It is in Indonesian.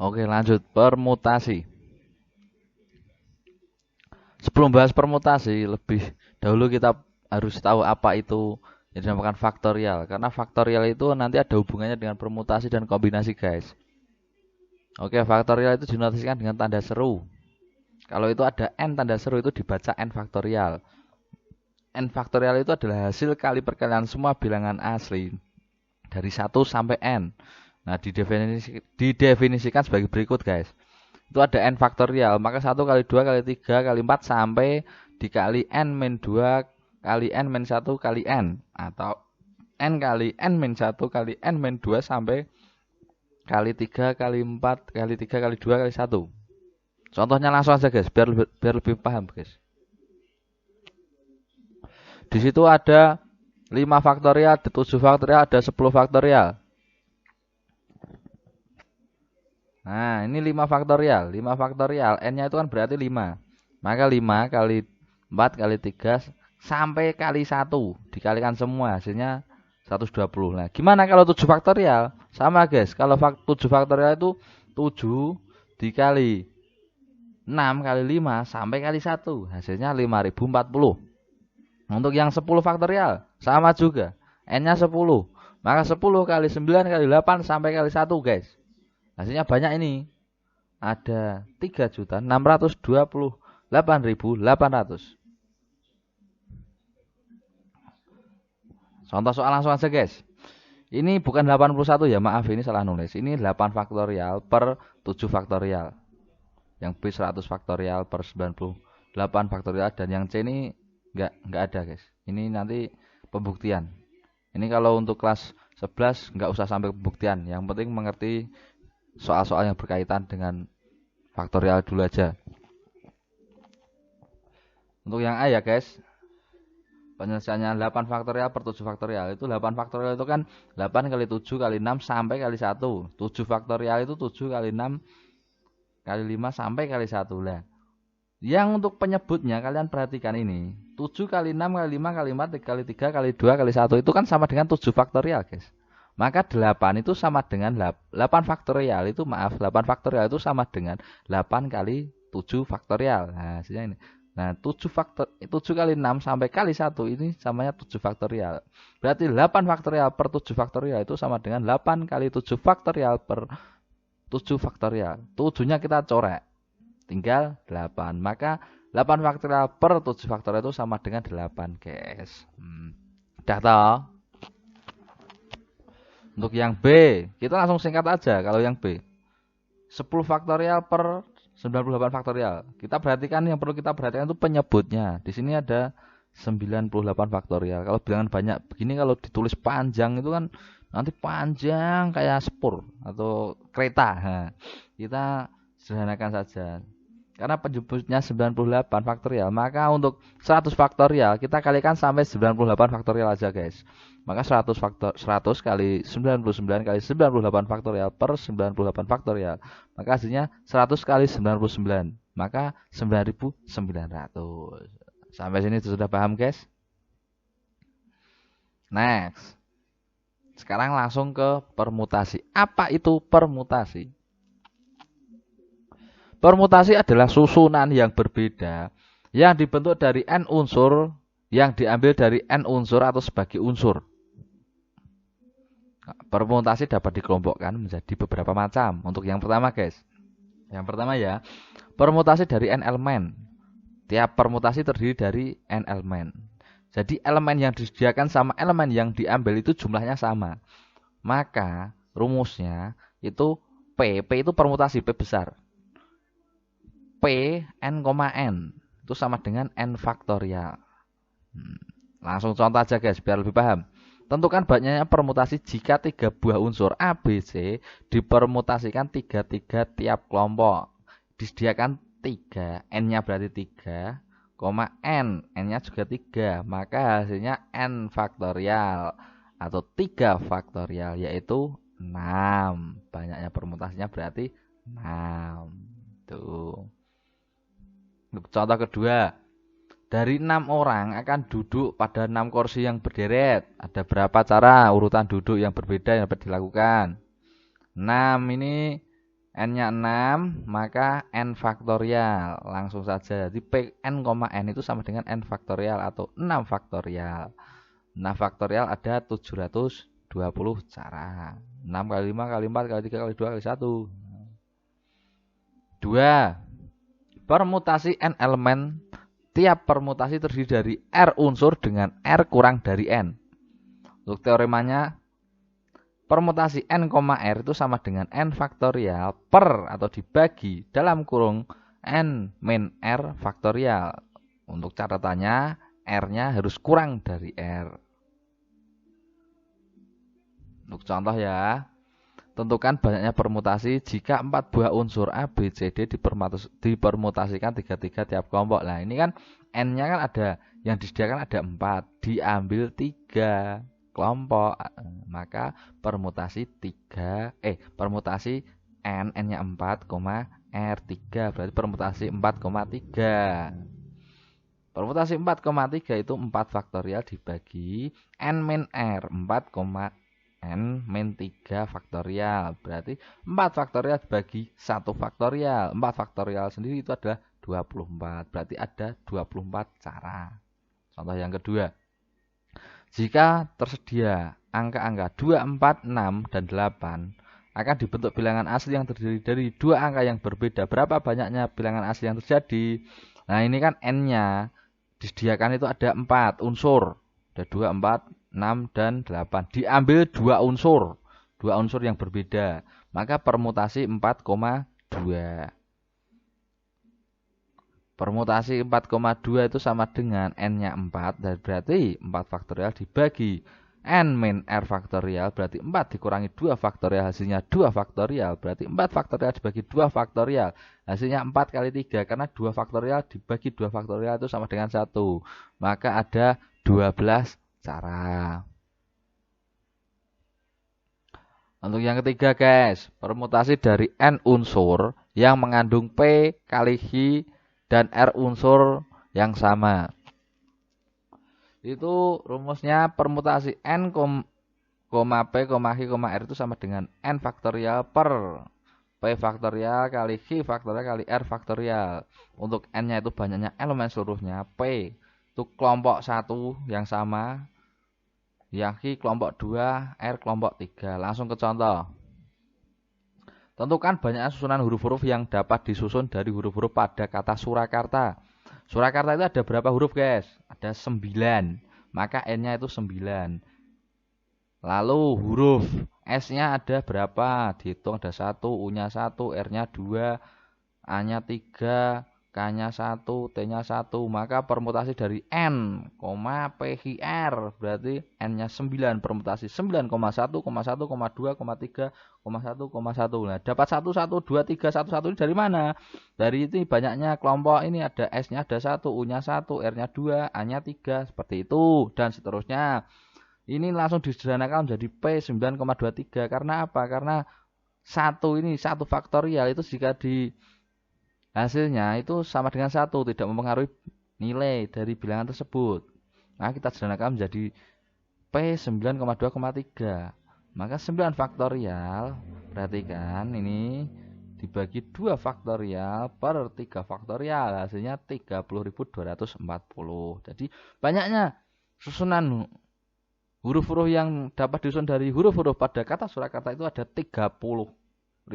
Oke, lanjut permutasi. Sebelum bahas permutasi, lebih dahulu kita harus tahu apa itu yang dinamakan faktorial. Karena faktorial itu nanti ada hubungannya dengan permutasi dan kombinasi, guys. Oke, faktorial itu dinotasikan dengan tanda seru. Kalau itu ada n tanda seru itu dibaca n faktorial. N faktorial itu adalah hasil kali perkalian semua bilangan asli dari 1 sampai n. Nah, didefinisikan sebagai berikut, guys. Itu ada n faktorial, maka 1 kali 2 kali 3 kali 4 sampai dikali n min 2 kali n min 1 kali n, atau n kali n min 1 kali n min 2 sampai kali 3 kali 4 kali 3 kali 2 kali 1. Contohnya langsung aja, guys, biar lebih paham, guys. Di situ ada 5 faktorial, ada 7 faktorial, ada 10 faktorial. Nah, ini 5 faktorial. 5 faktorial, n-nya itu kan berarti 5. Maka 5 kali 4 kali 3 sampai kali 1. Dikalikan semua, hasilnya 120. Nah, gimana kalau 7 faktorial? Sama, guys. Kalau 7 faktorial itu 7 dikali 6 kali 5 sampai kali 1. Hasilnya 5040. Untuk yang 10 faktorial, sama juga. N-nya 10. Maka 10 kali 9 kali 8 sampai kali 1, guys. Hasilnya banyak ini. Ada 3.628.800. Contoh soal langsung aja, guys. Ini bukan 81 ya, maaf ini salah nulis. Ini 8 faktorial per 7 faktorial. Yang B 100 faktorial per 98 faktorial, dan yang C ini enggak ada, guys. Ini nanti pembuktian. Ini kalau untuk kelas 11 enggak usah sampai pembuktian. Yang penting mengerti soal-soal yang berkaitan dengan faktorial dulu aja. Untuk yang A ya, guys. Penyelesaiannya 8 faktorial per 7 faktorial. Itu 8 faktorial itu kan 8 kali 7 kali 6 sampai kali 1. 7 faktorial itu 7 kali 6 kali 5 sampai kali 1 lah. Yang untuk penyebutnya kalian perhatikan ini. 7 kali 6 kali 5 kali 4 kali 3 kali 2 kali 1 itu kan sama dengan 7 faktorial, guys. Maka 8 itu sama dengan 8 faktorial itu, maaf, 8 faktorial itu sama dengan 8 kali 7 faktorial. Nah, hasilnya ini. Nah, 7 kali 6 sampai kali 1 ini samanya 7 faktorial. Berarti 8 faktorial per 7 faktorial itu sama dengan 8 kali 7 faktorial per 7 faktorial. 7-nya kita coret. Tinggal 8. Maka 8 faktorial per 7 faktorial itu sama dengan 8, guys. Udah toh? Untuk yang B, kita langsung singkat aja kalau yang B. 10 faktorial per 98 faktorial. Kita perhatikan, yang perlu kita perhatikan itu penyebutnya. Di sini ada 98 faktorial. Kalau bilangan banyak begini, kalau ditulis panjang itu kan nanti panjang kayak spur atau kereta. Nah, kita sederhanakan saja. Karena penyebutnya 98 faktorial, maka untuk 100 faktorial kita kalikan sampai 98 faktorial aja, guys. Maka 100 kali 99 kali 98 faktorial per 98 faktorial. Maka hasilnya 100 kali 99. Maka 9.900. Sampai sini sudah paham, guys? Next. Sekarang langsung ke permutasi. Apa itu permutasi? Permutasi adalah susunan yang berbeda yang dibentuk dari n unsur yang diambil dari n unsur atau sebagai unsur. Permutasi dapat dikelompokkan menjadi beberapa macam. Untuk yang pertama, guys. Yang pertama ya, permutasi dari n elemen. Tiap permutasi terdiri dari n elemen. Jadi elemen yang disediakan sama elemen yang diambil itu jumlahnya sama. Maka rumusnya itu P itu permutasi P besar. P n, n itu sama dengan n faktorial. Langsung contoh aja, guys, biar lebih paham. Tentukan banyaknya permutasi jika 3 buah unsur A, B, C dipermutasikan 3 tiap kelompok. Disediakan 3, n-nya berarti 3, n, n-nya juga 3. Maka hasilnya n faktorial atau 3 faktorial, yaitu 6. Banyaknya permutasinya berarti 6. Tuh. Contoh kedua, dari 6 orang akan duduk pada 6 kursi yang berderet. Ada berapa cara urutan duduk yang berbeda yang dapat dilakukan? 6 ini N-nya 6, maka N faktorial. Langsung saja. Jadi N, N itu sama dengan N faktorial atau 6 faktorial. 6 faktorial ada 720 cara. 6 kali 5 kali 4 kali 3 kali 2 kali 1. 2. Permutasi N elemen. Tiap permutasi terdiri dari R unsur dengan R kurang dari N. Untuk teoremanya, permutasi N, R itu sama dengan N faktorial per atau dibagi dalam kurung N min R faktorial. Untuk catatannya, R-nya harus kurang dari R. Untuk contoh ya, tentukan banyaknya permutasi jika 4 buah unsur A, B, C, D dipermutasikan 3-3 tiap kelompok. Nah ini kan N-nya kan ada, yang disediakan ada 4, diambil 3 kelompok, maka permutasi N-nya 4, R3 berarti permutasi 4,3. Permutasi 4,3 itu 4 faktorial dibagi N min R 4, N min 3 faktorial. Berarti 4 faktorial dibagi 1 faktorial. 4 faktorial sendiri itu adalah 24. Berarti ada 24 cara. Contoh yang kedua. Jika tersedia angka-angka 2, 4, 6, dan 8, akan dibentuk bilangan asli yang terdiri dari 2 angka yang berbeda. Berapa banyaknya bilangan asli yang terjadi? Nah ini kan N-nya disediakan itu ada 4 unsur. Ada 2, 4, 6, dan 8. Diambil 2 unsur. 2 unsur yang berbeda. Maka permutasi 4,2. Permutasi 4,2 itu sama dengan N-nya 4. Dan berarti 4 faktorial dibagi N min R faktorial. Berarti 4 dikurangi 2 faktorial. Hasilnya 2 faktorial. Berarti 4 faktorial dibagi 2 faktorial. Hasilnya 4 kali 3. Karena 2 faktorial dibagi 2 faktorial itu sama dengan 1. Maka ada 12 cara. Untuk yang ketiga guys, permutasi dari N unsur yang mengandung P kali Hi dan R unsur yang sama. Itu rumusnya permutasi N, P, Hi, R itu sama dengan N faktorial per P faktorial kali Hi faktorial kali R faktorial. Untuk N-nya itu banyaknya elemen seluruhnya. P itu kelompok 1 yang sama. Yang Hi kelompok 2, R kelompok 3. Langsung ke contoh. Tentukan banyaknya susunan huruf-huruf yang dapat disusun dari huruf-huruf pada kata Surakarta. Surakarta itu ada berapa huruf guys? Ada 9. Maka N-nya itu 9. Lalu huruf S-nya ada berapa? Dihitung ada 1, U-nya 1, R-nya 2, A-nya 3, K-nya 1, T-nya 1. Maka permutasi dari N, P, Hi, R. Berarti N-nya 9. Permutasi 9,1, 1,2, 3,1, 1,1. Nah, dapat 1, 1, 2, 3, 1, 1 ini dari mana? Dari ini banyaknya kelompok ini ada S-nya ada 1, U-nya 1, R-nya 2, A-nya 3. Seperti itu. Dan seterusnya. Ini langsung disederhanakan menjadi P 9,23. Karena apa? Karena 1 ini 1 faktorial itu jika di hasilnya itu sama dengan 1, tidak mempengaruhi nilai dari bilangan tersebut. Nah, kita sederhanakan menjadi P 9,2,3. Maka 9 faktorial, perhatikan ini dibagi 2 faktorial per 3 faktorial. Hasilnya 30.240. Jadi banyaknya susunan huruf-huruf yang dapat disusun dari huruf-huruf pada kata Surakarta itu ada 30.240.